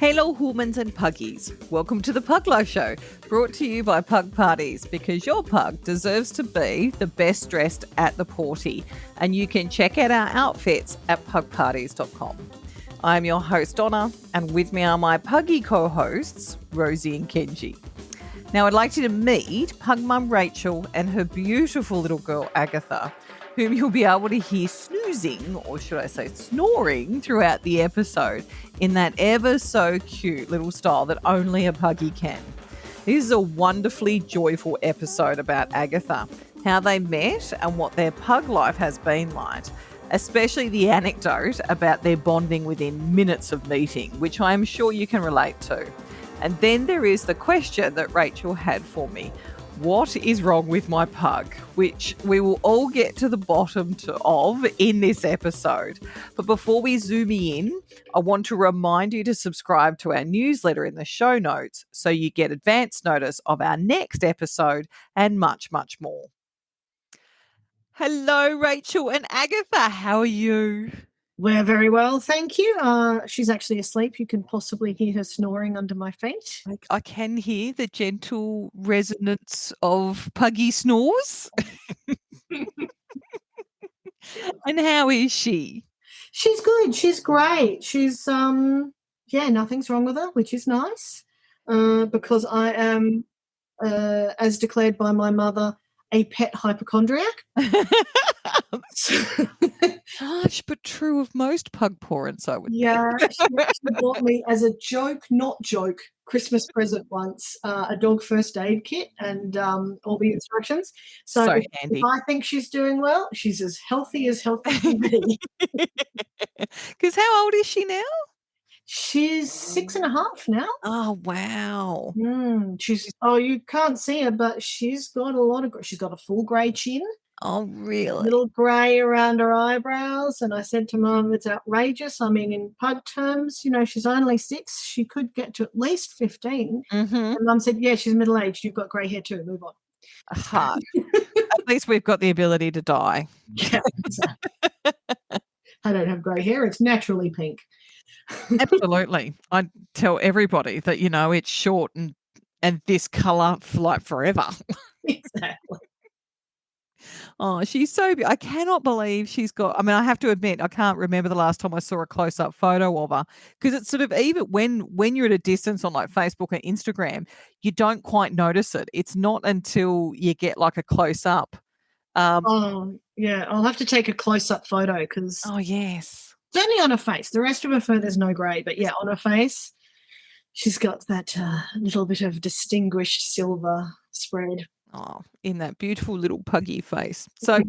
Hello, humans and puggies. Welcome to the Pug Life Show, brought to you by Pug Parties, because your pug deserves to be the best dressed at the porty. And you can check out our outfits at pugparties.com. I'm your host, Donna, and with me are my puggy co-hosts, Rosie and Kenji. Now, I'd like you to meet Pug-mom Rachel and her beautiful little girl, Agatha, whom you'll be able to hear snoozing, or should I say snoring, throughout the episode in that ever so cute little style that only a puggy can. This is a wonderfully joyful episode about Agatha, how they met and what their pug life has been like, especially the anecdote about their bonding within minutes of meeting, which I am sure you can relate to. And then there is the question that Rachel had for me. What is wrong with my pug? Which we will all get to the bottom of in this episode. But before we zoom in, I want to remind you to subscribe to our newsletter in the show notes so you get advance notice of our next episode and much, much more. Hello, Rachel and Agatha. How are you? We're very well, thank you. She's actually asleep. You can possibly hear her snoring under my feet. I can hear the gentle resonance of puggy snores. And how is she? She's good. She's great. She's nothing's wrong with her, which is nice. Because I am, as declared by my mother, a pet hypochondriac. Harsh but true of most pug parents, I would think. Yeah, she bought me as a joke, not joke, Christmas present once, a dog first aid kit and all the instructions. So handy. if I think she's doing well, she's as healthy can be. Because how old is she now? She's 6.5 now. Oh, wow. You can't see her, but she's got she's got a full grey chin. Oh, really? Little grey around her eyebrows. And I said to Mum, it's outrageous. I mean, in pug terms, she's only 6. She could get to at least 15. Mm-hmm. And Mum said, yeah, she's middle-aged. You've got grey hair too. Move on. Hard. At least we've got the ability to die. Yeah, exactly. I don't have grey hair. It's naturally pink. Absolutely. I tell everybody that, it's short and this colour for like forever. Exactly. Oh, she's so I cannot believe she's got, I have to admit, I can't remember the last time I saw a close-up photo of her, because it's sort of, even when you're at a distance on like Facebook and Instagram, you don't quite notice it. It's not until you get like a close-up. Yeah, I'll have to take a close-up photo because... Oh, yes. It's only on her face. The rest of her fur, there's no grey. But, yeah, on her face, she's got that little bit of distinguished silver spread. Oh, in that beautiful little puggy face. So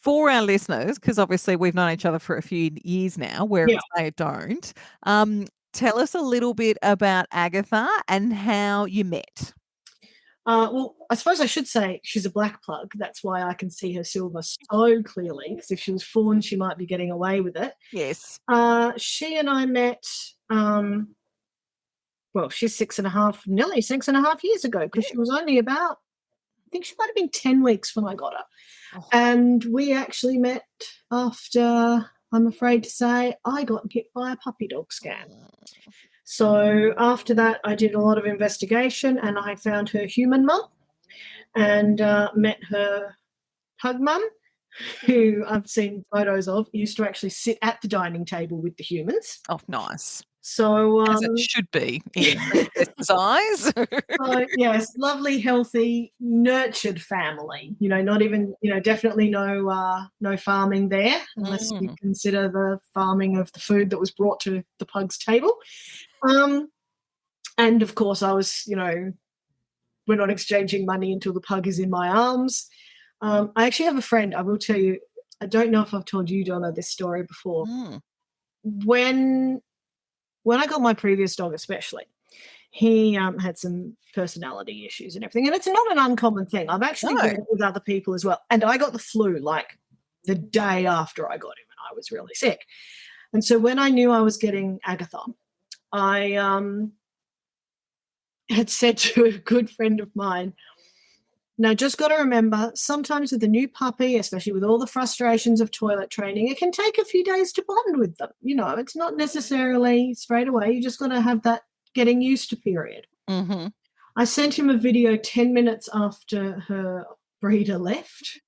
for our listeners, because obviously we've known each other for a few years now, whereas they don't, tell us a little bit about Agatha and how you met. Well, I suppose I should say she's a black pug. That's why I can see her silver so clearly, because if she was fawn, she might be getting away with it. Yes. She and I met, she's 6.5, nearly 6.5 years ago, because she was only about, I think she might have been 10 weeks when I got her. Oh. And we actually met after, I'm afraid to say, I got hit by a puppy dog scam. So after that, I did a lot of investigation and I found her human mum and met her pug mum, who I've seen photos of, used to actually sit at the dining table with the humans. Oh, nice. So as it should be in its eyes. Yes, lovely, healthy, nurtured family. Not even, definitely no farming there, unless you consider the farming of the food that was brought to the pug's table. And of course, I was, we're not exchanging money until the pug is in my arms. I actually have a friend. I will tell you. I don't know if I've told you, Donna, this story before. When I got my previous dog, especially, he had some personality issues and everything. And it's not an uncommon thing. I've actually got it with other people as well. And I got the flu like the day after I got him, and I was really sick. And so when I knew I was getting Agatha, I had said to a good friend of mine, now, just got to remember, sometimes with a new puppy, especially with all the frustrations of toilet training, it can take a few days to bond with them. It's not necessarily straight away. You just got to have that getting used to period. Mm-hmm. I sent him a video 10 minutes after her breeder left.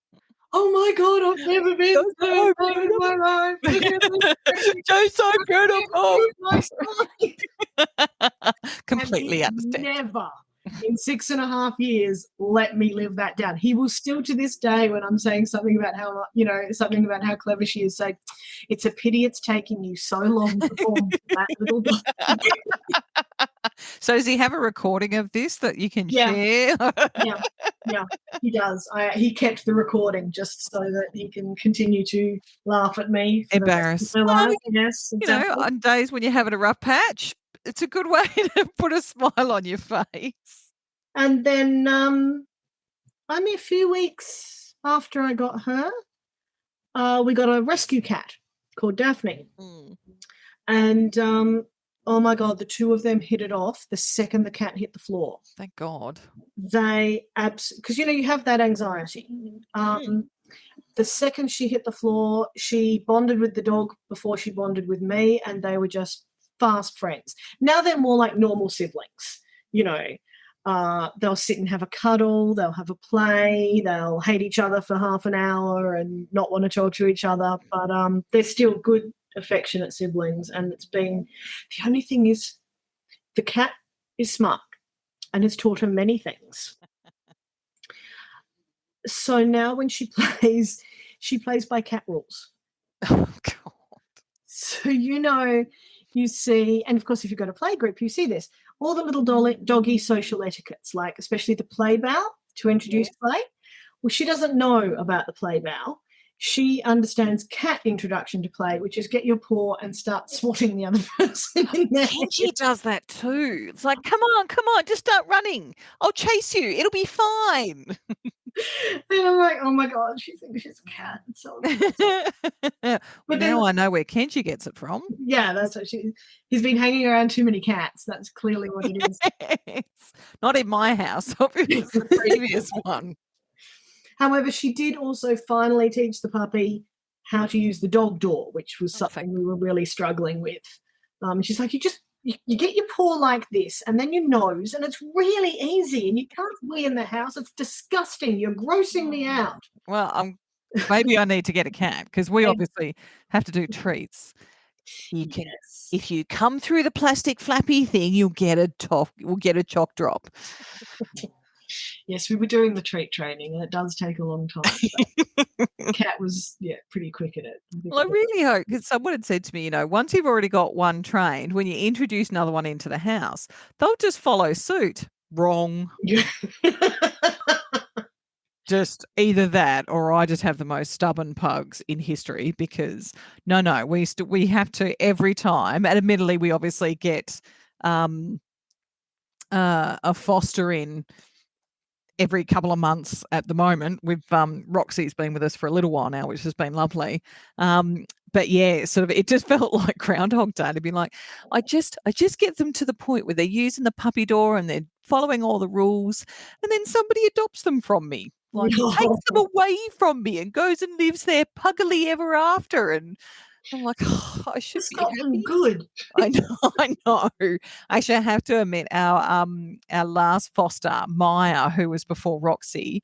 Oh my God, I've never been so sad in my life. Look at this. Joe's so beautiful. My son. Completely And he understand. never in 6.5 years let me live that down. He will still to this day, when I'm saying something about how clever she is, say, it's a pity it's taking you so long to form that little dog. So does he have a recording of this that you can Yeah. share? Yeah, he does. He kept the recording just so that he can continue to laugh at me for Embarrassed. the rest of my life. Well, Yes, exactly. on days when you're having a rough patch, it's a good way to put a smile on your face. And then only a few weeks after I got her, we got a rescue cat called Daphne. Mm. And oh my God, the two of them hit it off the second the cat hit the floor. Thank God. They because you have that anxiety. The second she hit the floor, she bonded with the dog before she bonded with me, and they were just fast friends. Now they're more like normal siblings. They'll sit and have a cuddle, they'll have a play, they'll hate each other for half an hour and not want to talk to each other, but they're still good, affectionate siblings. And it's been, the only thing is the cat is smart and has taught her many things. So now when she plays by cat rules. Oh, God. So, you see, and of course, if you go to play group, you see this, all the little doggy social etiquettes, like especially the play bow to introduce play. Well, she doesn't know about the play bow. She understands cat introduction to play, which is get your paw and start swatting the other person in there. Kenji does that too. It's like, come on, just start running. I'll chase you. It'll be fine. And I'm like, oh my God, she thinks she's a cat. It's so But now I know where Kenji gets it from. Yeah, that's what he's been hanging around too many cats. That's clearly what it is. Yes. Not in my house, obviously, the previous one. However, she did also finally teach the puppy how to use the dog door, which was something we were really struggling with. She's like, you get your paw like this and then your nose, and it's really easy, and you can't wee in the house. It's disgusting. You're grossing me out. Well, maybe I need to get a cat because we obviously have to do treats. You can, if you come through the plastic flappy thing, you'll get a chalk drop. Yes, we were doing the treat training, and it does take a long time. Cat was, pretty quick at it. Well, I really hope, because someone had said to me, once you've already got one trained, when you introduce another one into the house, they'll just follow suit. Wrong. Just either that, or I just have the most stubborn pugs in history, because no, we have to every time, and admittedly we obviously get a foster in every couple of months at the moment. We've Roxy's been with us for a little while now, which has been lovely. But yeah, sort of, it just felt like Groundhog Day to be like, I just get them to the point where they're using the puppy door and they're following all the rules, and then somebody adopts them from me, like takes them away from me and goes and lives there puggily ever after. And I'm like, I should be happy. Good. I know. Actually, I have to admit, our last foster, Maya, who was before Roxy,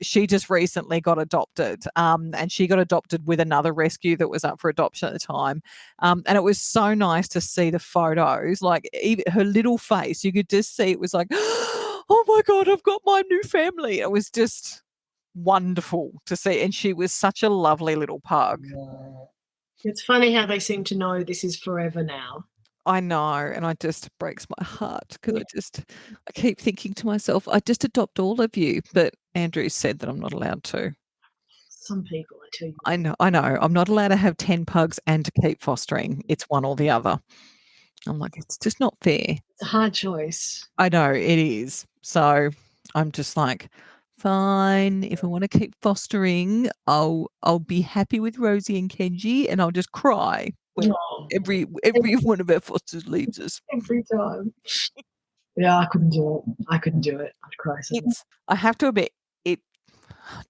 she just recently got adopted, and she got adopted with another rescue that was up for adoption at the time, and it was so nice to see the photos. Like, even her little face, you could just see it was like, oh my God, I've got my new family. It was just wonderful to see, and she was such a lovely little pug. It's funny how they seem to know this is forever now. I know, and it just breaks my heart because I keep thinking to myself, I just adopt all of you, but Andrew said that I'm not allowed to. Some people, I tell you. I know. I'm not allowed to have 10 pugs and to keep fostering. It's one or the other. I'm like, it's just not fair. It's a hard choice. I know, it is. So I'm just like, fine, if I want to keep fostering, I'll be happy with Rosie and Kenji, and I'll just cry when every one of our fosters leaves us. Every time. Yeah, I couldn't do it. I'd cry. I have to admit,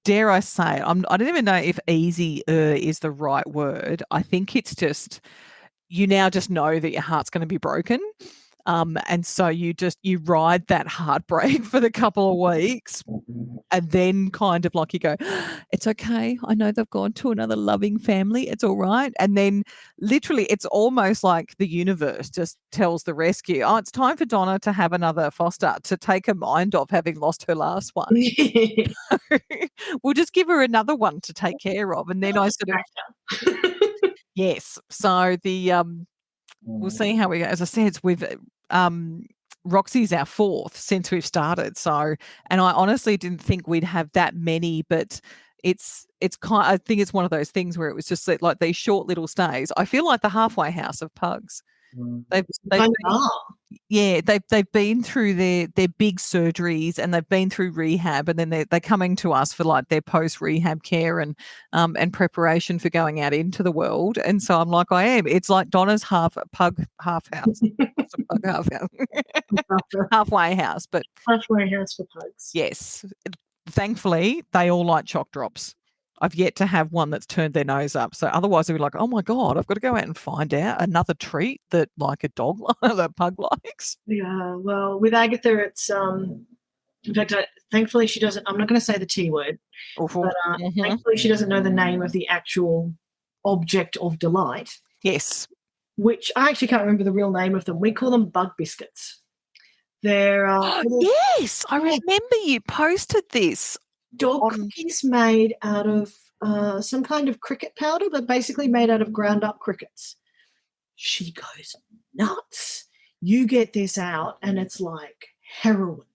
dare I say, I don't even know if easy is the right word. I think it's just, you now just know that your heart's going to be broken. And so you ride that heartbreak for the couple of weeks, and then kind of like you go, it's okay. I know they've gone to another loving family. It's all right. And then literally it's almost like the universe just tells the rescue, oh, it's time for Donna to have another foster to take her mind off having lost her last one. We'll just give her another one to take care of. And then I sort of, yes. So we'll see how we go. As I said, Roxy's our fourth since we've started. So, and I honestly didn't think we'd have that many, but it's I think it's one of those things where it was just like these short little stays. I feel like the halfway house of pugs. They've been through their big surgeries, and they've been through rehab, and then they're coming to us for like their post rehab care and preparation for going out into the world. And so I'm like, it's like Donna's pug half house, pug half house, halfway house, but halfway house for pugs. Yes, thankfully they all like choc drops. I've yet to have one that's turned their nose up. So otherwise they'd be like, oh my God, I've got to go out and find out another treat that like a dog, that pug likes. Yeah, well, with Agatha, it's, in fact, thankfully she doesn't, I'm not going to say the T word, but thankfully she doesn't know the name of the actual object of delight. Yes. Which I actually can't remember the real name of them. We call them bug biscuits. They're yes, I remember you posted this. Dog cookies made out of some kind of cricket powder, but basically made out of ground up crickets. She goes nuts. You get this out and it's like heroin.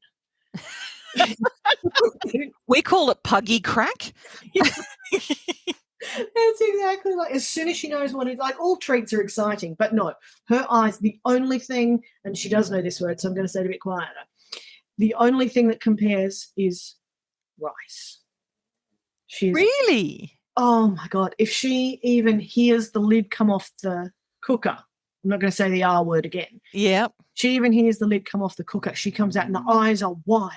We call it Puggie crack. That's exactly like, as soon as she knows what it's like, all treats are exciting, but no, her eyes, the only thing, and she does know this word, so I'm going to say it a bit quieter, the only thing that compares is rice. Really? Oh my God. If she even hears the lid come off the cooker, I'm not going to say the R word again. Yeah. She even hears the lid come off the cooker. She comes out and the eyes are wild.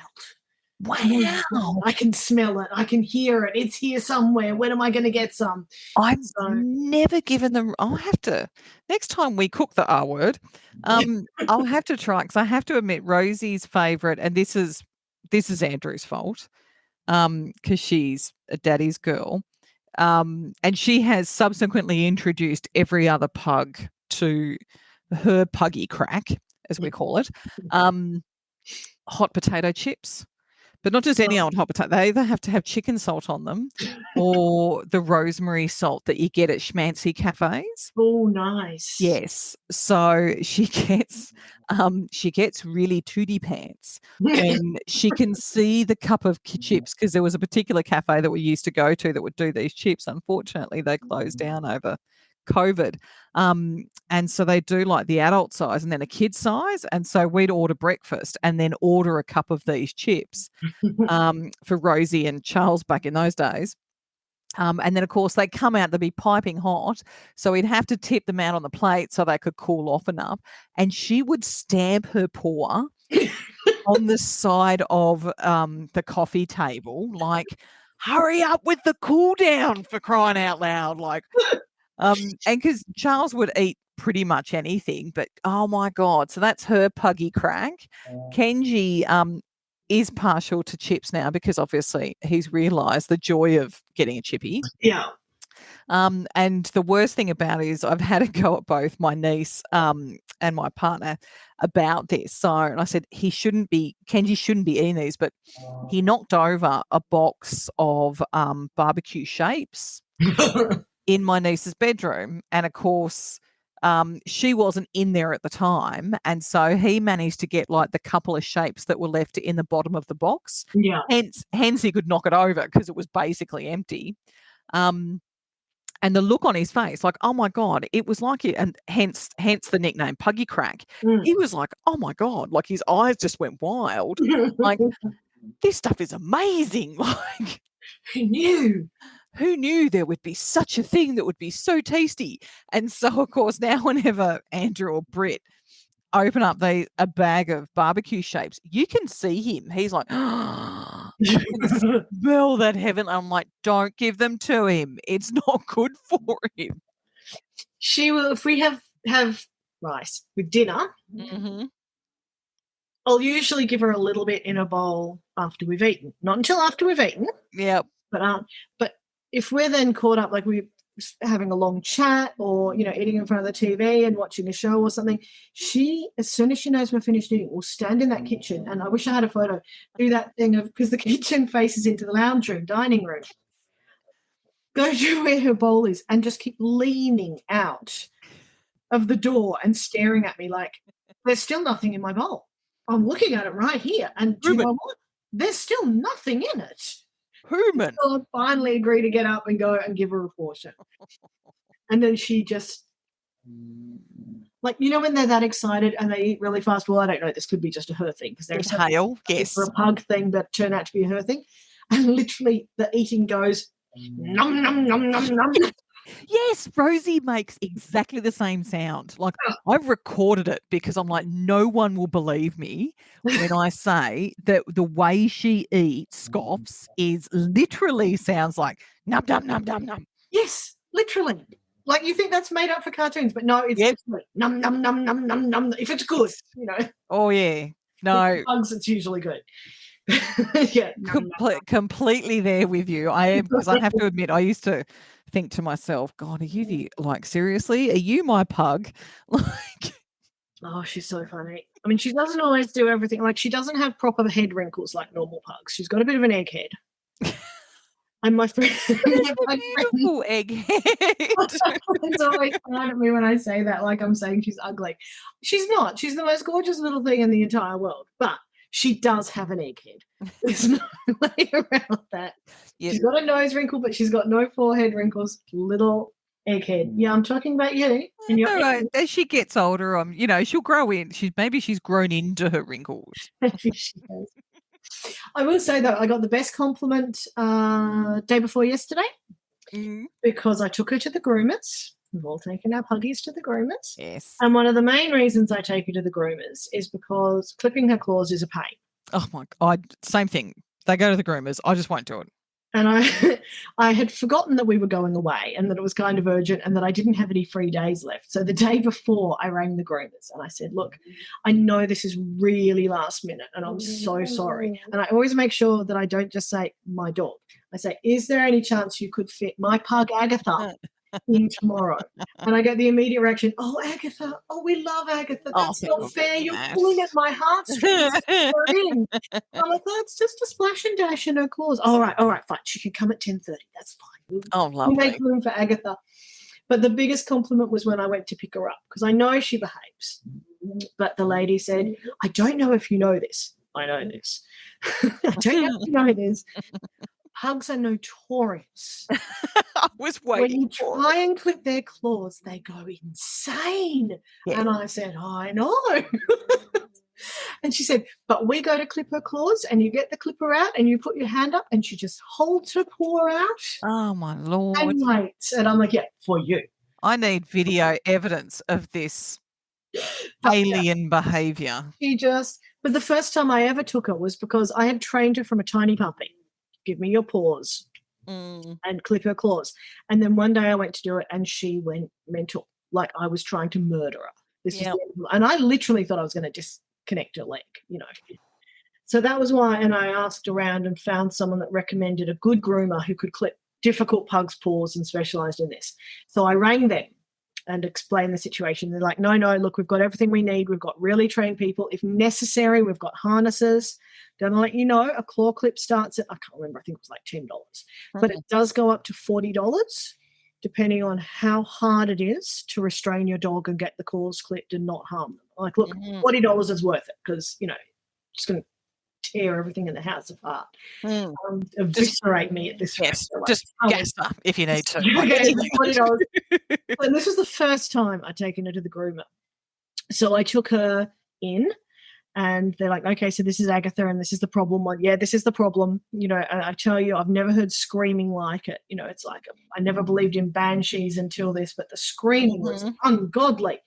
Wow. I can smell it. I can hear it. It's here somewhere. When am I going to get some? I've never given them. I'll have to, next time we cook the R word, I'll have to try, because I have to admit Rosie's favourite, and this is Andrew's fault, because she's a daddy's girl, and she has subsequently introduced every other pug to her puggy crack, as we call it, hot potato chips. But not just any old hot potato. They either have to have chicken salt on them or the rosemary salt that you get at schmancy cafes. Oh, nice. Yes. So she gets really tooty pants when she can see the cup of chips, because there was a particular cafe that we used to go to that would do these chips. Unfortunately, they closed down over COVID. And so they do like the adult size and then a kid size. And so we'd order breakfast and then order a cup of these chips for Rosie and Charles back in those days. And then, of course, they come out, they'd be piping hot. So we'd have to tip them out on the plate so they could cool off enough. And she would stamp her paw on the side of the coffee table, like, hurry up with the cool down, for crying out loud. Like, and because Charles would eat pretty much anything, but oh my God. So that's her puggy crack. Kenji is partial to chips now, because obviously he's realised the joy of getting a chippy. Yeah. And the worst thing about it is I've had a go at both my niece and my partner about this. So, and I said, Kenji shouldn't be eating these, but he knocked over a box of barbecue shapes in my niece's bedroom. And of course, she wasn't in there at the time. And so he managed to get like the couple of shapes that were left in the bottom of the box. Yeah. Hence he could knock it over, because it was basically empty. And the look on his face, like, oh my God, it was like it, and hence the nickname Puggy Crack. He was like, oh my God, like his eyes just went wild. Like, this stuff is amazing. Like, who knew there would be such a thing that would be so tasty? And so, of course, now whenever Andrew or Britt open up a bag of barbecue shapes, you can see him. He's like, oh, you can smell that heaven. I'm like, don't give them to him. It's not good for him. She will, if we have rice with dinner, I'll usually give her a little bit in a bowl after we've eaten. Not until after we've eaten. Yep. But if we're then caught up, like we're having a long chat or, eating in front of the TV and watching a show or something, she, as soon as she knows we're finished eating, will stand in that kitchen, and I wish I had a photo, do that thing of, because the kitchen faces into the lounge room, dining room, go to where her bowl is and just keep leaning out of the door and staring at me like, there's still nothing in my bowl. I'm looking at it right here, and do you know what? There's still nothing in it. Human. So I finally agree to get up and go and give her a portion. And then she just, like, when they're that excited and they eat really fast, well, I don't know, this could be just a her thing, because there's yes, a pug thing that turned out to be a her thing. And literally the eating goes, nom, nom, nom, nom, nom. Yes, Rosie makes exactly the same sound. Like, I've recorded it because I'm like, no one will believe me when I say that the way she eats, scoffs, is literally sounds like num, num, num, num, num. Yes, literally. Like, you think that's made up for cartoons, but no, it's literally num, num, num, num, num, num. If it's good, Oh, yeah. No. Pugs, it's usually good. Yeah. Completely there with you. I am, because I have to admit, I used to think to myself, God, are you seriously? Are you my pug? Like, oh, she's so funny. I mean, she doesn't always do everything. Like, she doesn't have proper head wrinkles like normal pugs. She's got a bit of an egghead. And my friend, beautiful egghead. It's always mad at me when I say that, like I'm saying she's ugly. She's not. She's the most gorgeous little thing in the entire world. But she does have an egghead. There's no way around that. Yep. She's got a nose wrinkle, but she's got no forehead wrinkles. Little egghead. Yeah, I'm talking about you. And right. As she gets older, she'll grow in. She's grown into her wrinkles. Maybe she has. I will say, though, I got the best compliment day before yesterday because I took her to the groomers. We've all taken our puggies to the groomers. Yes. And one of the main reasons I take her to the groomers is because clipping her claws is a pain. Oh, my God. Same thing. They go to the groomers. I just won't do it. And I had forgotten that we were going away and that it was kind of urgent and that I didn't have any free days left. So the day before, I rang the groomers and I said, look, I know this is really last minute and I'm so sorry. And I always make sure that I don't just say my dog. I say, is there any chance you could fit my pug Agatha in tomorrow? And I get the immediate reaction, oh, Agatha, oh, we love Agatha. That's not fair. You're pulling at my heartstrings. I'm like, oh, it's just a splash and dash in her claws. All right, fine. She can come at 10:30. That's fine. Oh, lovely. We make room for Agatha. But the biggest compliment was when I went to pick her up, because I know she behaves. But the lady said, I don't know if you know this. I know this. I don't know if you know this. Pugs are notorious. I was waiting. When you try and clip their claws, they go insane. Yes. And I said, I know. And she said, but we go to clip her claws and you get the clipper out and you put your hand up and she just holds her paw out. Oh, my Lord. And waits. And I'm like, yeah, for you. I need video evidence of this alien behaviour. But the first time I ever took her was because I had trained her from a tiny puppy. Give me your paws and clip her claws. And then one day I went to do it and she went mental, like I was trying to murder her. And I literally thought I was going to disconnect her leg, So that was why, and I asked around and found someone that recommended a good groomer who could clip difficult pugs' paws and specialised in this. So I rang them and explained the situation. They're like, no, look, we've got everything we need. We've got really trained people. If necessary, we've got harnesses. Gonna let you know, a claw clip starts at, I can't remember, I think it was like $10. But it does go up to $40, depending on how hard it is to restrain your dog and get the claws clipped and not harm them. Like, look, $40 is worth it because, just going to tear everything in the house apart. Eviscerate me at this rate. Just gas up if you need to. $40. And this was the first time I'd taken her to the groomer. So I took her in. And they're like, okay, so this is Agatha and this is the problem. Like, yeah, this is the problem. I tell you, I've never heard screaming like it. It's like, I never believed in banshees until this, but the screaming was ungodly.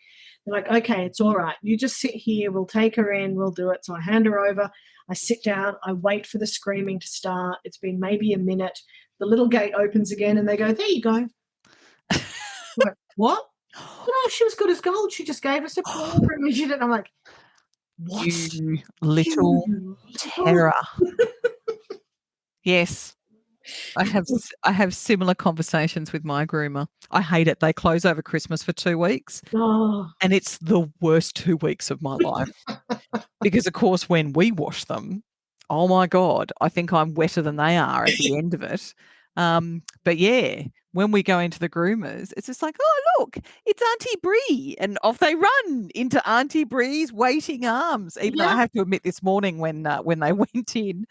They're like, okay, it's all right. You just sit here. We'll take her in. We'll do it. So I hand her over. I sit down. I wait for the screaming to start. It's been maybe a minute. The little gate opens again and they go, there you go. Like, what? Oh, she was good as gold. She just gave us a paw. And I'm like, What? You little You terror. Yes. I have similar conversations with my groomer. I hate it. They close over Christmas for 2 weeks, Oh, and it's the worst 2 weeks of my life because, of course, when we wash them, oh my God, I think I'm wetter than they are at the end of it. But yeah, when we go into the groomers, it's just like, oh, look, it's Auntie Bree. And off they run into Auntie Bree's waiting arms, even though I yeah. have to admit this morning when they went in,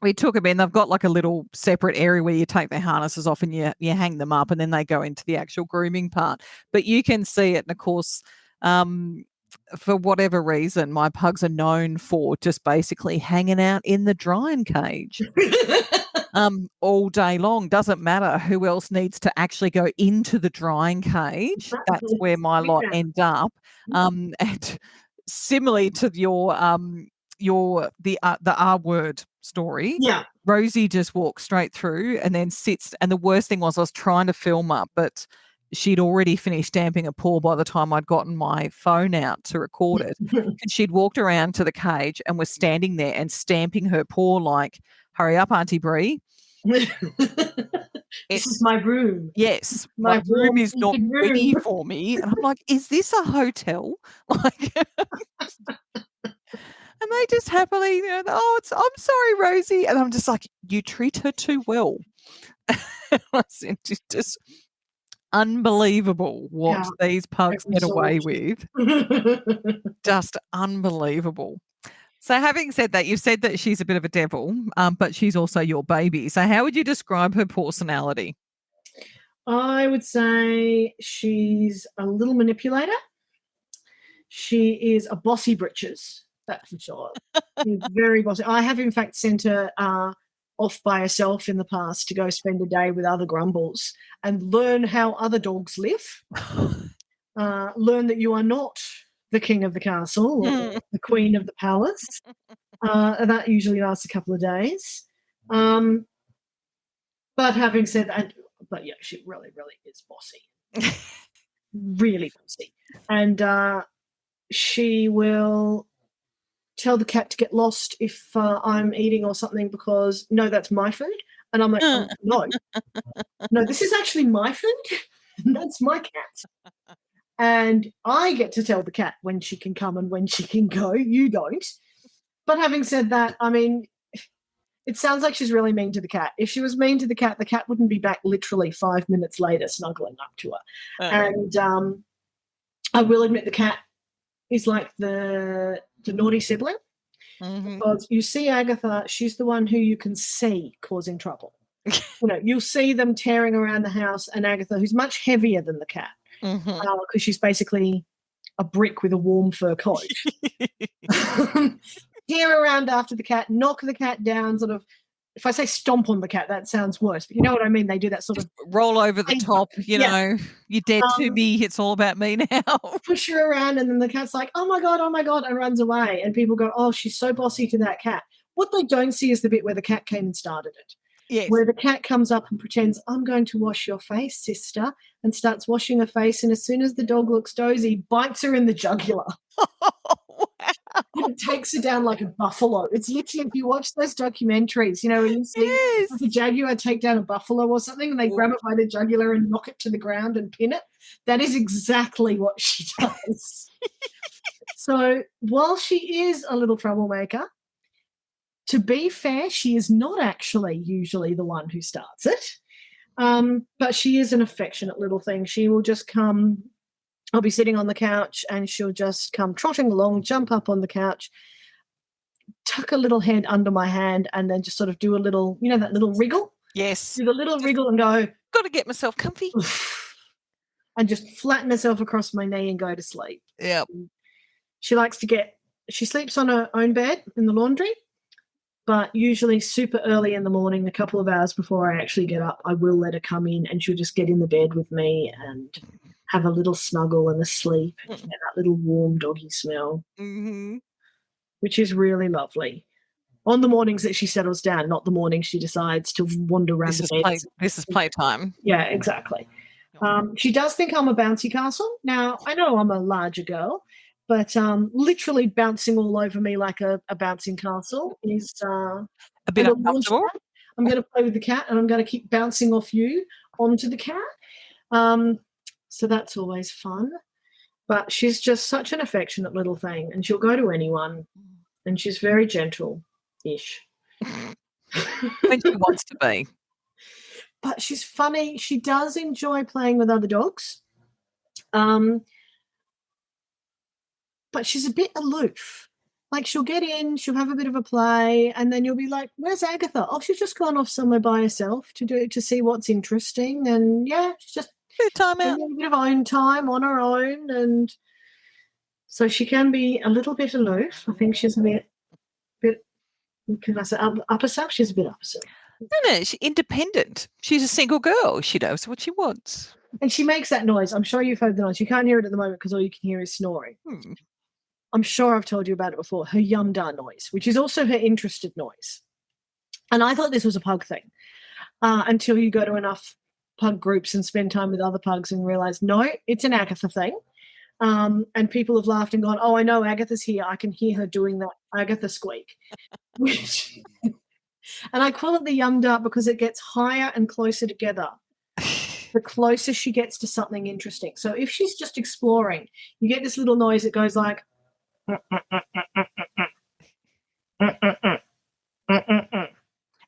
we took them in. They've got like a little separate area where you take their harnesses off and you hang them up, and then they go into the actual grooming part. But you can see it, and of course, for whatever reason, my pugs are known for just basically hanging out in the drying cage all day long. Doesn't matter who else needs to actually go into the drying cage. That's where my lot end up. And similarly to the R word story. Yeah. Rosie just walked straight through and then sits. And the worst thing was I was trying to film her, but she'd already finished stamping a paw by the time I'd gotten my phone out to record it. And she'd walked around to the cage and was standing there and stamping her paw like, hurry up, Auntie Bree. This is my room. Yes, My my room warm, is not heated room. ready for me. And I'm like, is this a hotel? Like, and they just happily, oh, I'm sorry, Rosie. And I'm just like, you treat her too well. It's just unbelievable what these pugs get away with. Just unbelievable. So having said that, you've said that she's a bit of a devil, but she's also your baby. So how would you describe her personality? I would say she's a little manipulator. She is a bossy britches, that's for sure. She's very bossy. I have, in fact, sent her off by herself in the past to go spend a day with other grumbles and learn how other dogs live. Learn that you are not the king of the castle or the queen of the palace. And that usually lasts a couple of days. But having said that, but yeah, she really, really is bossy. Really bossy. And she will tell the cat to get lost if I'm eating or something because, no, that's my food. And I'm like, no, this is actually my food. That's my cat. And I get to tell the cat when she can come and when she can go. You don't. But having said that, I mean, it sounds like she's really mean to the cat. If she was mean to the cat wouldn't be back literally 5 minutes later snuggling up to her. And I will admit the cat is like the naughty sibling. Because you see Agatha, she's the one who you can see causing trouble. You'll see them tearing around the house, and Agatha, who's much heavier than the cat, because she's basically a brick with a warm fur coat, tear around after the cat, knock the cat down, sort of. If I say stomp on the cat, that sounds worse, but you know what I mean? They do that sort of roll over the top, you're dead to me, it's all about me now. Push her around, and then the cat's like, oh my God, and runs away. And people go, oh, she's so bossy to that cat. What they don't see is the bit where the cat came and started it. Yes. Where the cat comes up and pretends, I'm going to wash your face, sister, and starts washing her face. And as soon as the dog looks dozy, bites her in the jugular. It takes her down like a buffalo. It's literally, if you watch those documentaries, where you see like a jaguar take down a buffalo or something, and they grab it by the jugular and knock it to the ground and pin it. That is exactly what she does. So while she is a little troublemaker, to be fair, she is not actually usually the one who starts it. But she is an affectionate little thing. She will just come. I'll be sitting on the couch and she'll just come trotting along, jump up on the couch, tuck a little head under my hand, and then just sort of do a little, that little wriggle? Yes. Do the little wriggle and go, got to get myself comfy. And just flatten herself across my knee and go to sleep. Yeah. She sleeps on her own bed in the laundry, but usually super early in the morning, a couple of hours before I actually get up, I will let her come in and she'll just get in the bed with me and have a little snuggle and a sleep and get that little warm doggy smell, which is really lovely. On the mornings that she settles down, not the mornings she decides to wander around the bed. This is playtime. Yeah, exactly. She does think I'm a bouncy castle. Now, I know I'm a larger girl, but literally bouncing all over me like a bouncing castle is A bit and launch uncomfortable. pad. I'm going to play with the cat, and I'm going to keep bouncing off you onto the cat. So that's always fun. But she's just such an affectionate little thing, and she'll go to anyone, and she's very gentle-ish. When she wants to be. But she's funny. She does enjoy playing with other dogs. But she's a bit aloof. Like, she'll get in, she'll have a bit of a play, and then you'll be like, "Where's Agatha?" "Oh, she's just gone off somewhere by herself to see what's interesting." And yeah, she's just Bit of time out. a bit of own time on her own, and so she can be a little bit aloof. I think she's a bit. Can I say upper self? She's a bit upper self. No, she's independent. She's a single girl. She knows what she wants. And she makes that noise. I'm sure you've heard the noise. You can't hear it at the moment because all you can hear is snoring. I'm sure I've told you about it before. Her yum-da noise, which is also her interested noise. And I thought this was a pug thing until you go to enough pug groups and spend time with other pugs and realize, no, it's an Agatha thing. And people have laughed and gone, "Oh, I know Agatha's here. I can hear her doing that Agatha squeak." And I call it the yum-da because it gets higher and closer together the closer she gets to something interesting. So if she's just exploring, you get this little noise that goes like,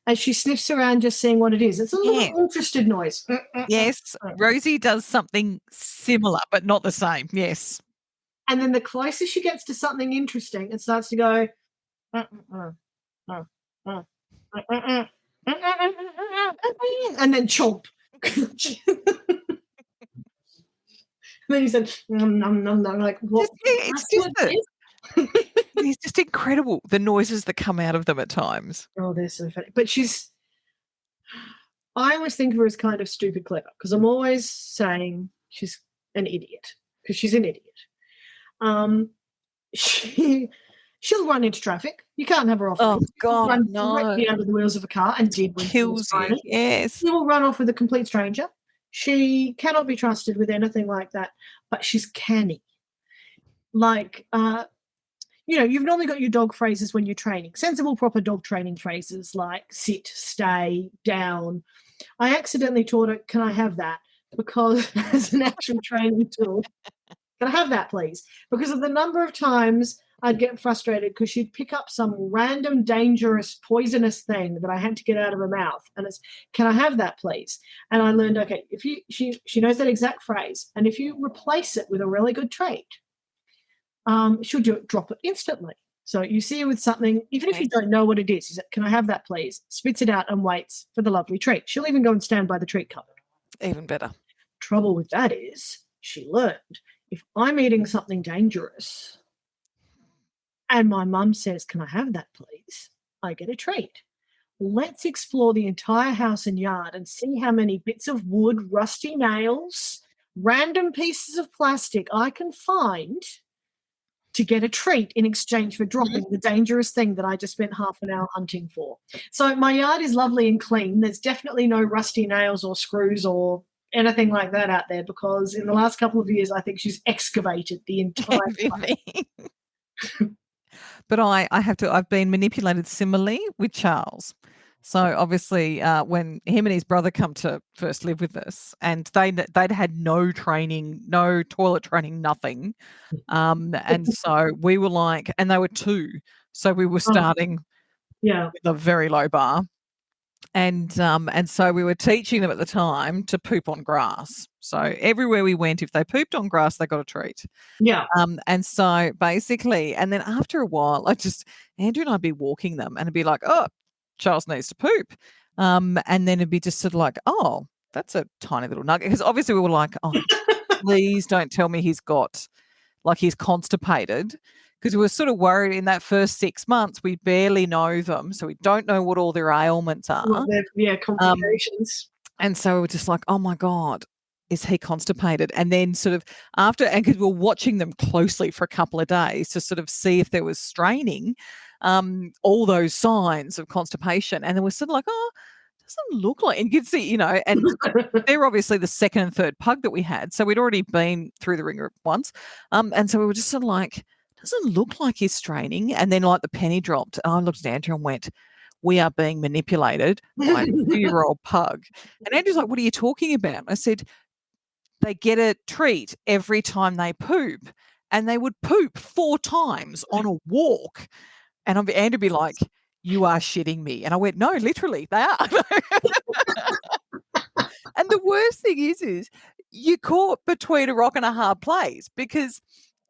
as she sniffs around just seeing what it is. It's a little interested noise. Yes, Rosie does something similar, but not the same. Yes. And then the closer she gets to something interesting, it starts to go, and then chomp. And then he said, nom, nom, nom. Like, what? It's just incredible, the noises that come out of them at times. Oh, they're so funny. But I always think of her as kind of stupid clever because I'm always saying she's an idiot because she's an idiot. She'll run into traffic. You can't have her off. Oh, God, no. Directly under the wheels of a car and did when kills you. Yes. She will run off with a complete stranger. She cannot be trusted with anything like that, but she's canny. Like, you've normally got your dog phrases when you're training, sensible, proper dog training phrases like sit, stay, down. I accidentally taught her, "Can I have that?" Because as an actual training tool, "Can I have that, please?" Because of the number of times I'd get frustrated because she'd pick up some random, dangerous, poisonous thing that I had to get out of her mouth. And it's, "Can I have that, please?" And I learned, okay, if she knows that exact phrase, and if you replace it with a really good trait, she'll drop it instantly. So you see her with something, even if you don't know what it is, you say, "Can I have that, please?" Spits it out and waits for the lovely treat. She'll even go and stand by the treat cupboard. Even better. Trouble with that is, she learned, if I'm eating something dangerous and my mum says, "Can I have that, please?" I get a treat. Let's explore the entire house and yard and see how many bits of wood, rusty nails, random pieces of plastic I can find to get a treat in exchange for dropping the dangerous thing that I just spent half an hour hunting for. So my yard is lovely and clean. There's definitely no rusty nails or screws or anything like that out there because in the last couple of years, I think she's excavated the entire thing. But I've been manipulated similarly with Charles. So obviously when him and his brother come to first live with us and they'd had no training, no toilet training, nothing. And so we were like, and they were 2. So we were starting with a very low bar. And so we were teaching them at the time to poop on grass. So everywhere we went, if they pooped on grass, they got a treat. Yeah. And so basically, and then after a while, Andrew and I'd be walking them and it'd be like, "Oh, Charles needs to poop." And then it'd be just sort of like, "Oh, that's a tiny little nugget." Because obviously we were like, "Oh, please don't tell me he's constipated." Because we were sort of worried in that first 6 months, we barely know them. So we don't know what all their ailments are. Well, complications. And so we were just like, "Oh my God, is he constipated?" And then sort of after, and because we were watching them closely for a couple of days to sort of see if there was straining, all those signs of constipation. And then we're sort of like, "Oh, doesn't look like, and you can see, and they're obviously the second and third pug that we had. So we'd already been through the ringer once. And so we were just sort of like, doesn't look like he's straining. And then like the penny dropped. And I looked at Andrew and went, we are being manipulated by a 2-year-old pug. And Andrew's like, what are you talking about? I said, they get a treat every time they poop. And they would poop 4 times on a walk. And Andrew be like, you are shitting me. And I went, no, literally, they are. And the worst thing is you're caught between a rock and a hard place, because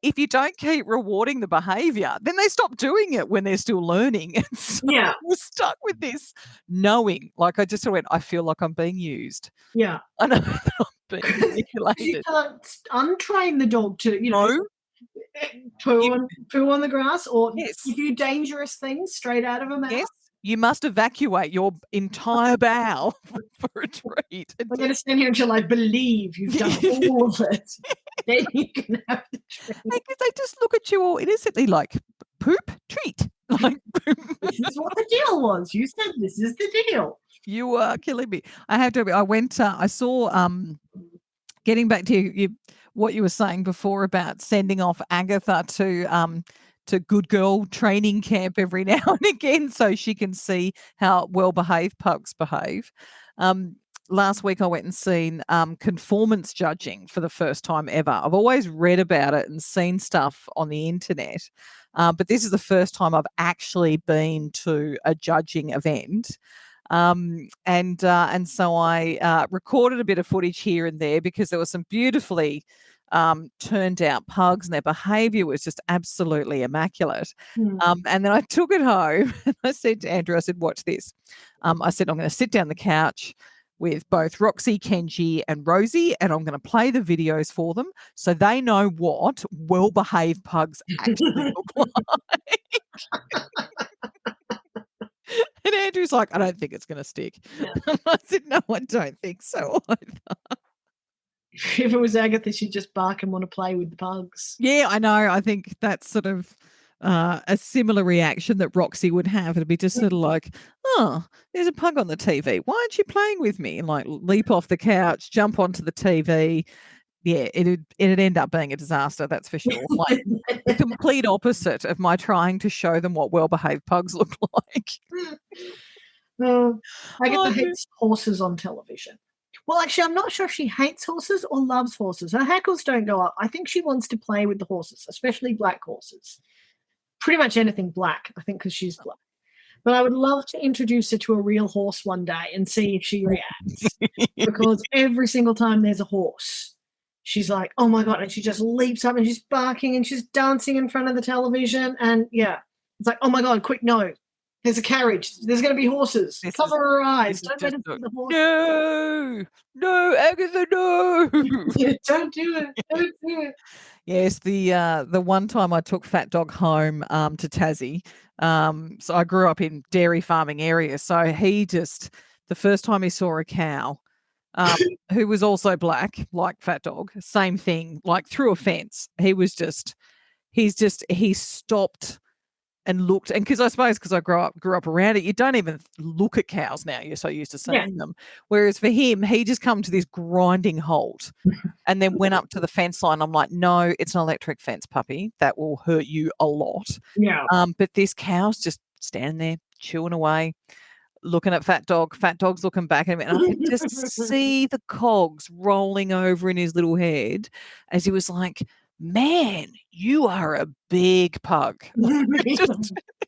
if you don't keep rewarding the behaviour, then they stop doing it when they're still learning. And so we're stuck with this knowing, like I just went, I feel like I'm being used. Yeah. I know that I'm being manipulated. You can't untrain the dog to, poo on the grass or give you dangerous things straight out of a mouth. Yes. You must evacuate your entire bowel for a treat. I'm going to stand here until I believe you've done all of it. Then you can have the treat. Because they just look at you all innocently like, poop, treat. Like, this is what the deal was. You said this is the deal. You are killing me. I have to. I went. I saw. Getting back to what you were saying before about sending off Agatha to good girl training camp every now and again so she can see how well behaved pugs behave. Last week I went and seen conformance judging for the first time ever. I've always read about it and seen stuff on the internet, but this is the first time I've actually been to a judging event. And so I recorded a bit of footage here and there because there were some beautifully turned out pugs and their behaviour was just absolutely immaculate. And then I took it home and I said to Andrew, I said, watch this. I said, I'm going to sit down the couch with both Roxy, Kenji and Rosie, and I'm going to play the videos for them so they know what well-behaved pugs actually look like. And Andrew's like, I don't think it's going to stick. Yeah. I said, no, I don't think so either. If it was Agatha, she'd just bark and want to play with the pugs. Yeah, I know. I think that's sort of a similar reaction that Roxy would have. It'd be just sort of like, oh, there's a pug on the TV. Why aren't you playing with me? And like leap off the couch, jump onto the TV. Yeah, it'd end up being a disaster, that's for sure. Like the complete opposite of my trying to show them what well-behaved pugs look like. Agatha hates horses on television. Well, actually, I'm not sure if she hates horses or loves horses. Her hackles don't go up. I think she wants to play with the horses, especially black horses. Pretty much anything black, I think, because she's black. But I would love to introduce her to a real horse one day and see if she reacts. Because every single time there's a horse, she's like, oh, my God. And she just leaps up and she's barking and she's dancing in front of the television. And, yeah, it's like, oh, my God, quick, no. There's a carriage. There's going to be horses. Cover her eyes. Don't let her see the horses. No, Agatha, no. Don't do it. Don't do it. Yes, the one time I took Fat Dog home to Tassie. So I grew up in dairy farming area. So he just, the first time he saw a cow, who was also black, like Fat Dog, same thing, like through a fence. He stopped and looked, and because I suppose because I grew up around it, you don't even look at cows now. You're so used to seeing them. Whereas for him, he just come to this grinding halt and then went up to the fence line. I'm like, no, it's an electric fence, puppy. That will hurt you a lot. Yeah. But this cow's just standing there chewing away, looking at Fat Dog. Fat Dog's looking back at him, and I could just see the cogs rolling over in his little head as he was like, man, you are a big pug.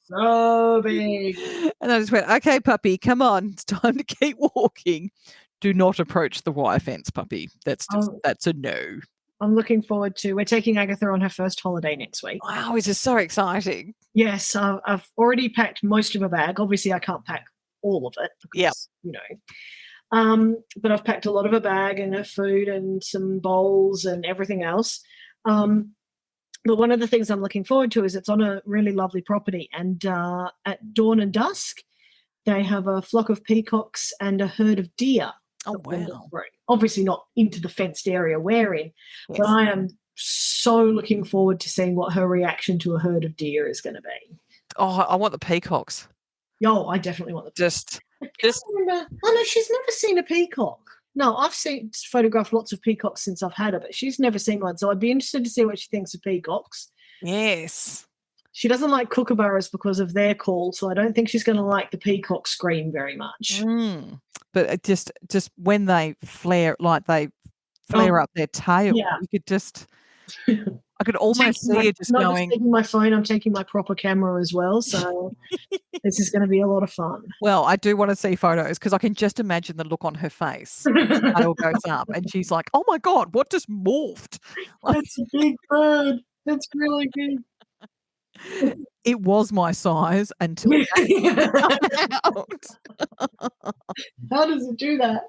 So big. And I just went, okay, a come on, it's time to keep walking. Do not approach the wire fence, puppy. That's a no. I'm looking forward to, we're taking Agatha on her first holiday next week. Wow, this is so exciting. Yes, I've already packed most of a bag. Obviously, I can't pack all of it because, but I've packed a lot of a bag and her food and some bowls and everything else. But one of the things I'm looking forward to is it's on a really lovely property, and at dawn and dusk, they have a flock of peacocks and a herd of deer. Oh, wow. Obviously not into the fenced area we're in, but I am so looking forward to seeing what her reaction to a herd of deer is going to be. Oh, I want the peacocks. Oh, I definitely want the just Just remember. Oh no, she's never seen a peacock. No, I've photographed lots of peacocks since I've had her, but she's never seen one. So I'd be interested to see what she thinks of peacocks. yes. She doesn't like kookaburras because of their call, so I don't think she's going to like the peacock scream very much. But it just when they flare, like they flare up their tail, yeah. you could just, I could almost see it just not going. Just taking my phone, I'm taking my proper camera as well. So this is going to be a lot of fun. Well, I do want to see photos because I can just imagine the look on her face. The tail goes up and she's like, "Oh my God, what just morphed?" That's a big bird. That's really big. It was my size until that out. How does it do that?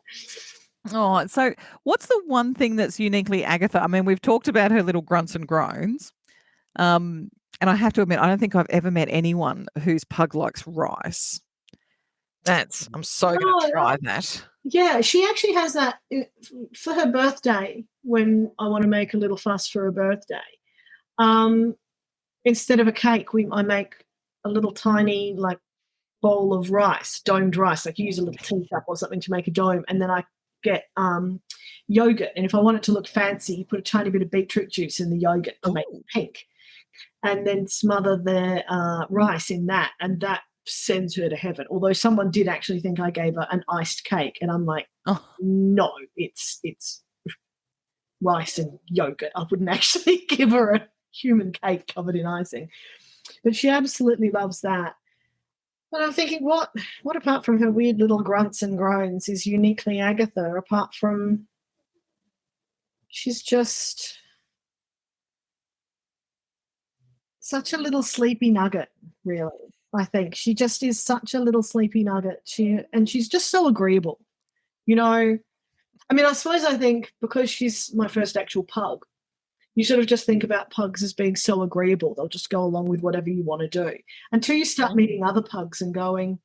Oh, so what's the one thing that's uniquely Agatha? I mean, we've talked about her little grunts and groans. And I have to admit, I don't think I've ever met anyone whose pug likes rice. I'm so going to try that. Yeah, she actually has that for her birthday. When I want to make a little fuss for her birthday, instead of a cake, I make a little tiny like bowl of rice, domed rice. Like you use a little teacup or something to make a dome, and then I get yogurt. And if I want it to look fancy, you put a tiny bit of beetroot juice in the yogurt to make it pink, and then smother the rice in that, and that sends her to heaven. Although someone did actually think I gave her an iced cake, and I'm like, no, it's rice and yogurt. I wouldn't actually give her a human cake covered in icing. But she absolutely loves that. But I'm thinking, what apart from her weird little grunts and groans is uniquely Agatha, apart from she's just such a little sleepy nugget, really. I think she just is such a little sleepy nugget. She's just so agreeable. You know, I mean, I suppose I think because she's my first actual pug, you sort of just think about pugs as being so agreeable. They'll just go along with whatever you want to do until you start meeting other pugs and going,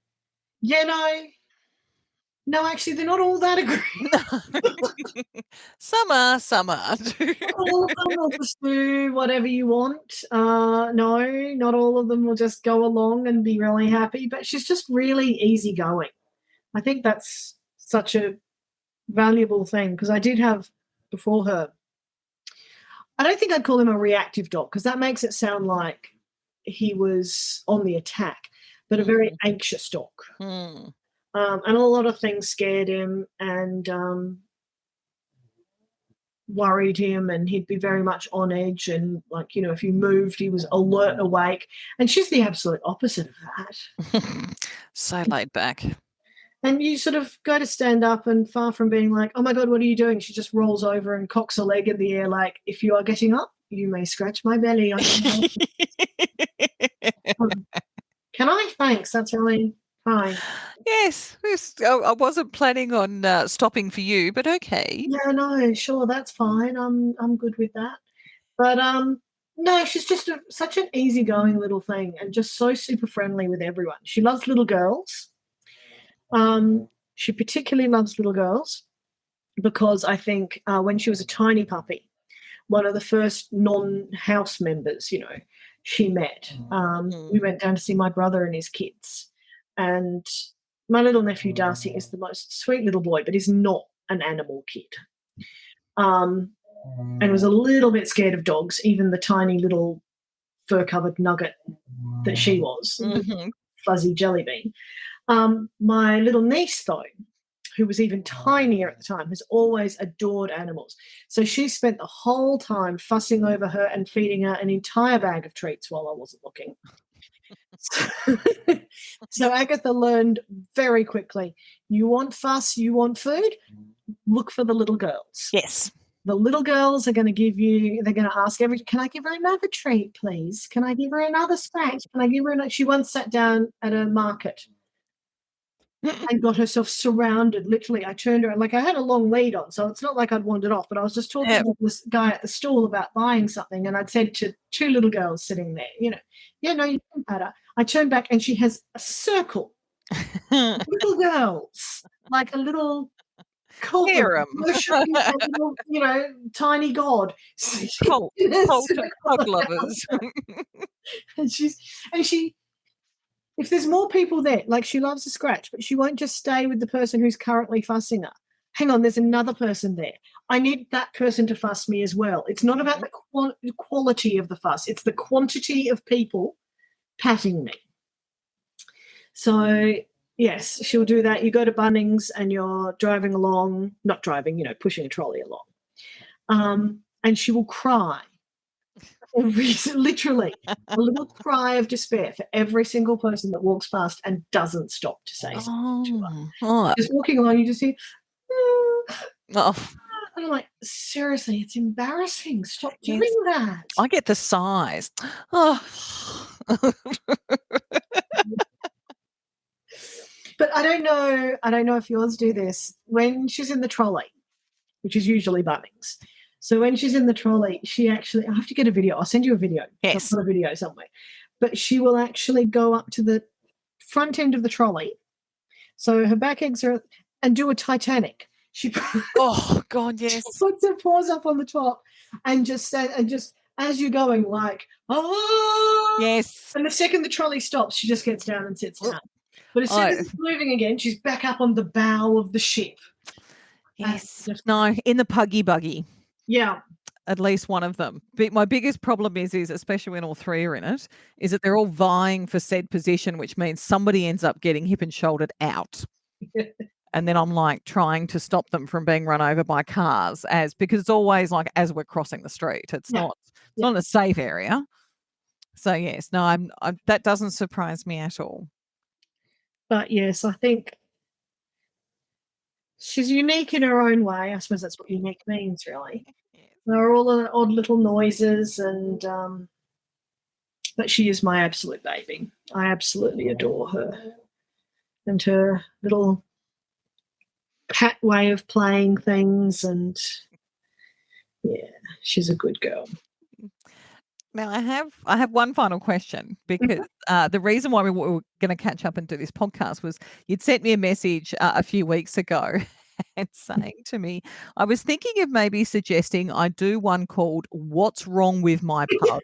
no, actually, they're not all that agreeable. Some are. All of them will just do whatever you want. No, not all of them will just go along and be really happy, but she's just really easygoing. I think that's such a valuable thing because I did have before her, I don't think I'd call him a reactive dog because that makes it sound like he was on the attack, but a very anxious dog. And a lot of things scared him and worried him, and he'd be very much on edge. And like, you know, if you moved, he was alert, awake. And she's the absolute opposite of that. So laid back. And you sort of go to stand up, and far from being like, oh my God, what are you doing? She just rolls over and cocks a leg in the air like, if you are getting up, you may scratch my belly. Can I? Thanks. That's really kind. Yes. I wasn't planning on stopping for you, but okay. Yeah, no, sure, that's fine. I'm good with that. But no, she's just such an easygoing little thing and just so super friendly with everyone. She loves little girls. She particularly loves little girls because I think when she was a tiny puppy, one of the first non-house members, you know, she met. We went down to see my brother and his kids. And my little nephew Darcy is the most sweet little boy, but he's not an animal kid. And was a little bit scared of dogs, even the tiny little fur-covered nugget that she was, fuzzy jelly bean. My little niece, though, who was even tinier at the time, has always adored animals. So she spent the whole time fussing over her and feeding her an entire bag of treats while I wasn't looking. So Agatha learned very quickly, you want fuss, you want food, look for the little girls. Yes. The little girls are going to give you, they're going to ask can I give her another treat, please? Can I give her another snack? Can I give her she once sat down at a market and got herself surrounded. Literally, I turned her, like I had a long lead on, so it's not like I'd wandered off, but I was just talking to this guy at the stall about buying something, and I'd said to two little girls sitting there, you can pat her. I turned back and she has a circle of little girls, like a little harem. Tiny god. Cult of pug lovers. and she if there's more people there, like she loves a scratch, but she won't just stay with the person who's currently fussing her. Hang on, there's another person there. I need that person to fuss me as well. It's not about the quality of the fuss. It's the quantity of people patting me. So, yes, she'll do that. You go to Bunnings and you're driving along, not driving, pushing a trolley along. And she will cry. Literally, a little cry of despair for every single person that walks past and doesn't stop to say something to her. Oh. Just walking along, you just hear, Oh. and I'm like, seriously, it's embarrassing. Stop doing that. I get the sighs. Oh. But I don't know if yours do this. When she's in the trolley, which is usually Bunnings. So when she's in the trolley, I have to get a video. I'll send you a video. Yes. I've got a video somewhere. But she will actually go up to the front end of the trolley. So her back eggs are, and do a Titanic. Oh God, yes. She puts her paws up on the top and just as you're going, like, oh yes. And the second the trolley stops, she just gets down and sits down. But as soon as it's moving again, she's back up on the bow of the ship. Yes. No, in the Puggy buggy. Yeah. At least one of them. But my biggest problem is especially when all three are in it, is that they're all vying for said position, which means somebody ends up getting hip and shouldered out. And then I'm like trying to stop them from being run over by cars because it's always like as we're crossing the street. It's not a safe area. So yes, no, I'm that doesn't surprise me at all. But yes, I think she's unique in her own way. I suppose that's what unique means, really. There are all the odd little noises, and but she is my absolute baby. I absolutely adore her, and her little pat way of playing things, and she's a good girl. Now I have one final question, because the reason why we were going to catch up and do this podcast was you'd sent me a message a few weeks ago and saying to me, I was thinking of maybe suggesting I do one called "What's Wrong with My Pug?"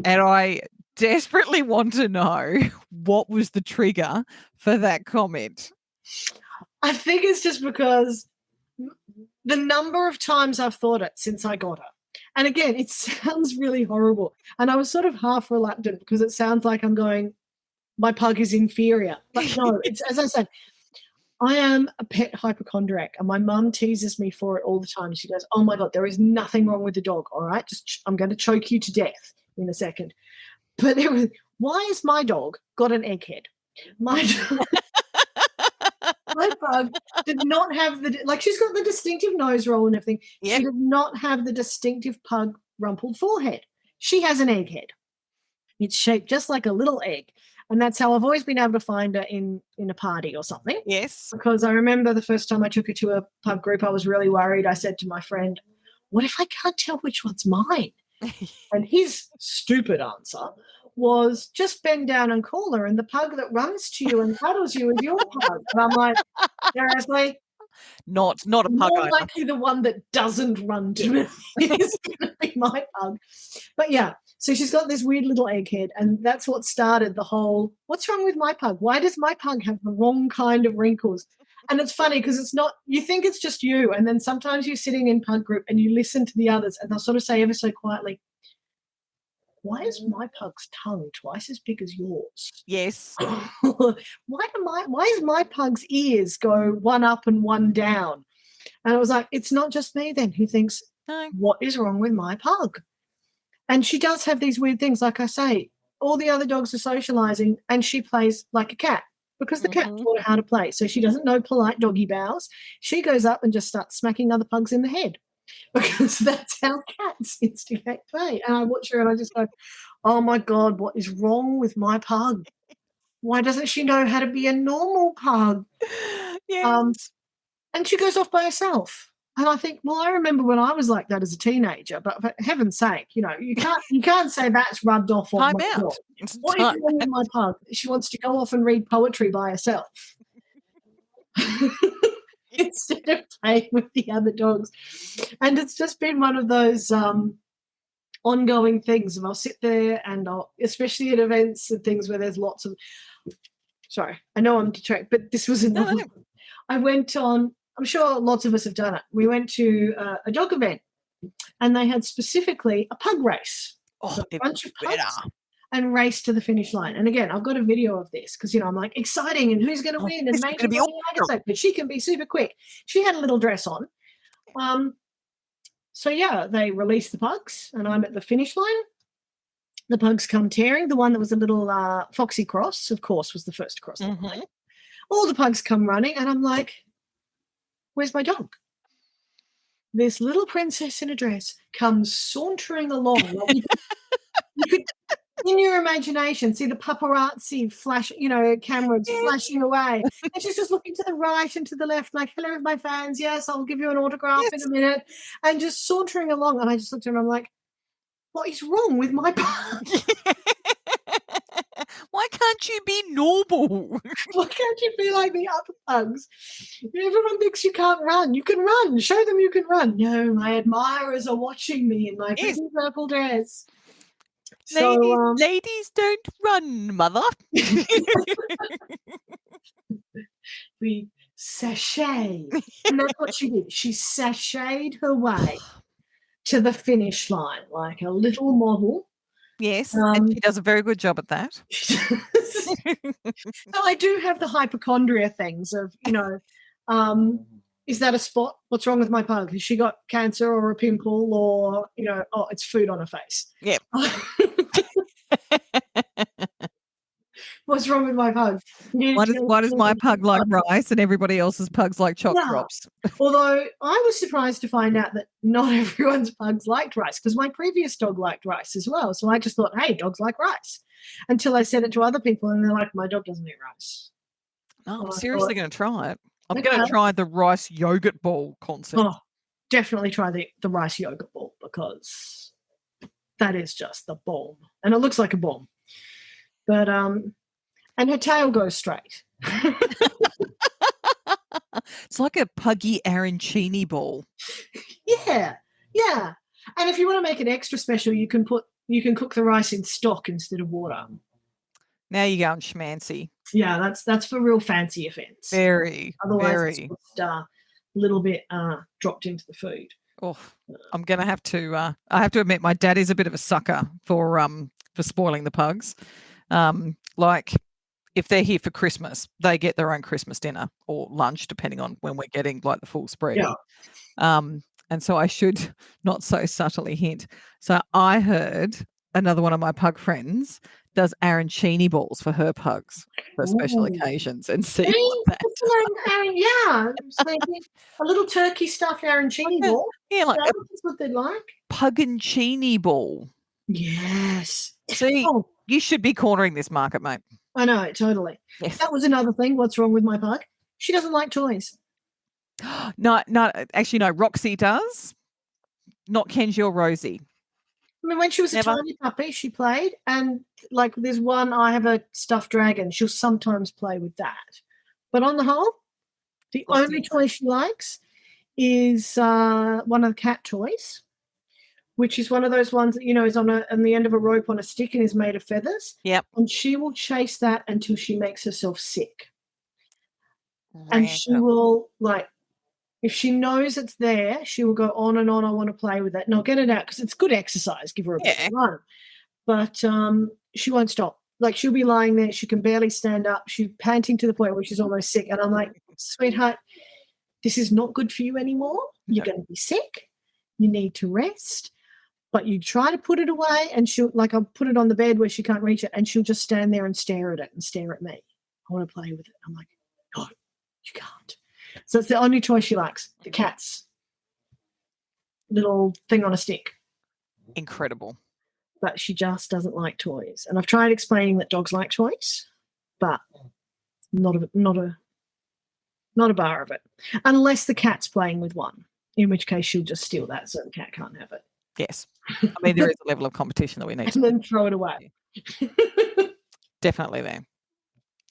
And I desperately want to know what was the trigger for that comment. I think it's just because the number of times I've thought it since I got her. And again, it sounds really horrible. And I was sort of half reluctant because it sounds like I'm going, my pug is inferior. But no, it's, as I said, I am a pet hypochondriac, and my mum teases me for it all the time. She goes, oh my God, there is nothing wrong with the dog. All right, I'm going to choke you to death in a second. But why has my dog got an egghead? My pug did not have she's got the distinctive nose roll and everything. Yep. She did not have the distinctive pug rumpled forehead. She has an egghead. It's shaped just like a little egg. And that's how I've always been able to find her in a party or something. Yes. Because I remember the first time I took her to a pug group, I was really worried. I said to my friend, what if I can't tell which one's mine? And his stupid answer was just bend down and call her, and the pug that runs to you and cuddles you is your pug. And I'm like, seriously? Not a pug. More likely the one that doesn't run to me is going to be my pug. But yeah, so she's got this weird little egghead, and that's what started the whole, what's wrong with my pug? Why does my pug have the wrong kind of wrinkles? And it's funny because it's not, you think it's just you, and then sometimes you're sitting in pug group and you listen to the others and they'll sort of say ever so quietly, why is my pug's tongue twice as big as yours? Yes. Why is my pug's ears go one up and one down? And I was like, it's not just me then who thinks, no, what is wrong with my pug? And she does have these weird things. Like I say, all the other dogs are socializing and she plays like a cat because the cat taught her how to play. So she doesn't know polite doggy bows. She goes up and just starts smacking other pugs in the head, because that's how cats instigate play. And I watch her and I just go, oh my God, what is wrong with my pug? Why doesn't she know how to be a normal pug? Yes. And she goes off by herself. And I think, well, I remember when I was like that as a teenager, but for heaven's sake, you can't say that's rubbed off on my dog. What is wrong with my pug? She wants to go off and read poetry by herself instead of playing with the other dogs. And it's just been one of those ongoing things, and I'll sit there and especially at events and things where there's lots of. Sorry, I know I'm detracted, but this was another. No. I went on. I'm sure lots of us have done it. We went to a dog event, and they had specifically a pug race. Oh, a bunch of pugs. better. And race to the finish line. And again, I've got a video of this because, I'm like, exciting, and who's going to win? And maybe Agatha, but she can be super quick. She had a little dress on. So, yeah, they released the pugs, and I'm at the finish line. The pugs come tearing. The one that was a little foxy cross, of course, was the first to cross the line. All the pugs come running, and I'm like, where's my dog? This little princess in a dress comes sauntering along. You could in your imagination, see the paparazzi flash, cameras flashing away. And she's just looking to the right and to the left, like, hello, my fans. Yes, I'll give you an autograph in a minute. And just sauntering along. And I just looked at her and I'm like, what is wrong with my pug? Why can't you be normal? Why can't you be like the other pugs? Everyone thinks you can't run. You can run. Show them you can run. No, my admirers are watching me in my pretty purple dress. Ladies don't run, mother. We sashay. And that's what she did. She sashayed her way to the finish line like a little model. Yes, and she does a very good job at that. So I do have the hypochondria things of, is that a spot? What's wrong with my pug? Has she got cancer or a pimple or, it's food on her face? Yeah. What's wrong with my pug? Why does my pug like rice and everybody else's pugs like chopped drops? Although I was surprised to find out that not everyone's pugs liked rice, because my previous dog liked rice as well. So I just thought, hey, dogs like rice, until I said it to other people and they're like, my dog doesn't eat rice. Oh, I'm seriously going to try it. I'm going to try the rice yogurt ball concept. Oh, definitely try the rice yogurt ball, because that is just the bomb. And it looks like a bomb. But, and her tail goes straight. It's like a Pug-ancini ball. Yeah. And if you want to make it extra special, you can cook the rice in stock instead of water. Now you're going schmancy. Yeah, that's for real fancy events. Very, Otherwise, it's just a little bit dropped into the food. Oh, I'm going to have to. I have to admit, my dad is a bit of a sucker for spoiling the pugs. Like, if they're here for Christmas, they get their own Christmas dinner or lunch, depending on when we're getting like the full spread. Yeah. And so I should not so subtly hint. So I heard another one of my pug friends does arancini balls for her pugs for special occasions, and see what a little turkey stuffed arancini ball. Yeah, like that's what they like. Pug-ancini ball. Yes. See, you should be cornering this market, mate. I know, totally. Yes. That was another thing. What's wrong with my pug? She doesn't like toys. No, actually, no. Roxy does. Not Kenji or Rosie. I mean, when she was a tiny puppy, she played, and like there's one, I have a stuffed dragon. She'll sometimes play with that. But on the whole, the only toy she likes is one of the cat toys, which is one of those ones that, is on the end of a rope on a stick and is made of feathers. Yep. And she will chase that until she makes herself sick. And she will, like, if she knows it's there, she will go on and on, I want to play with it. And I'll get it out because it's good exercise. Give her a bit of run. But she won't stop. Like, she'll be lying there. She can barely stand up. She's panting to the point where she's almost sick. And I'm like, sweetheart, this is not good for you anymore. You're going to be sick. You need to rest. But you try to put it away, and I'll put it on the bed where she can't reach it, and she'll just stand there and stare at it and stare at me. I want to play with it. I'm like, no, you can't. So it's the only toy she likes, the cat's little thing on a stick. Incredible. But she just doesn't like toys. And I've tried explaining that dogs like toys, but not a bar of it. Unless the cat's playing with one, in which case she'll just steal that so the cat can't have it. Yes. I mean, there is a level of competition that we need and then throw it away. Definitely there.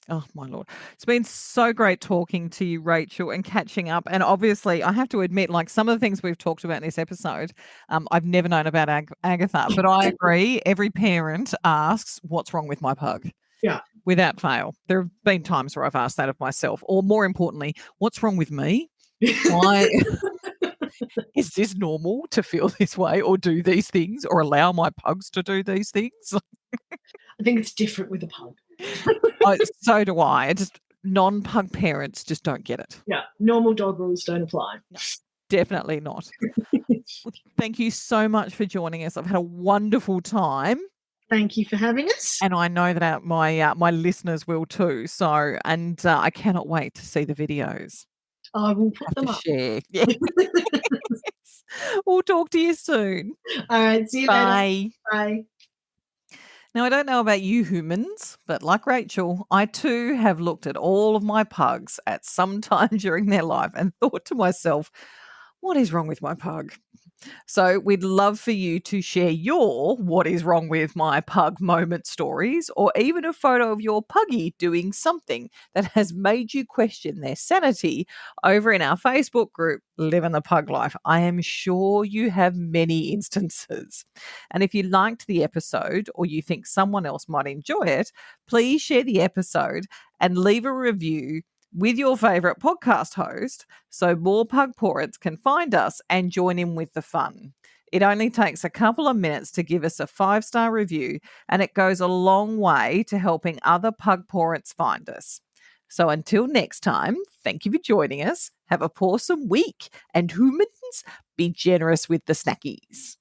Oh, my Lord. It's been so great talking to you, Rachel, and catching up. And obviously, I have to admit, like some of the things we've talked about in this episode, I've never known about Agatha, but I agree. Every parent asks, what's wrong with my pug? Yeah. Without fail. There have been times where I've asked that of myself, or more importantly, what's wrong with me? Why is this normal to feel this way or do these things or allow my pugs to do these things? I think it's different with a pug. So do I. Just non-pug parents just don't get it. Yeah, normal dog rules don't apply. No, definitely not. Well, thank you so much for joining us. I've had a wonderful time, Thank you for having us. and I know that my listeners will too. So, and I cannot wait to see the videos. I will put Have them to up. share. Yeah. We'll talk to you soon. All right, see you later. Bye. Bye. Now, I don't know about you humans, but like Rachel, I too have looked at all of my pugs at some time during their life and thought to myself, what is wrong with my pug? So we'd love for you to share your what is wrong with my pug moment stories, or even a photo of your puggy doing something that has made you question their sanity over in our Facebook group, Living the Pug Life. I am sure you have many instances. And if you liked the episode or you think someone else might enjoy it, please share the episode and leave a review with your favorite podcast host so more pug parents can find us and join in with the fun. It only takes a couple of minutes to give us a 5-star review, and it goes a long way to helping other pug parents find us. So until next time, thank you for joining us. Have a pawsome week, and humans, be generous with the snackies.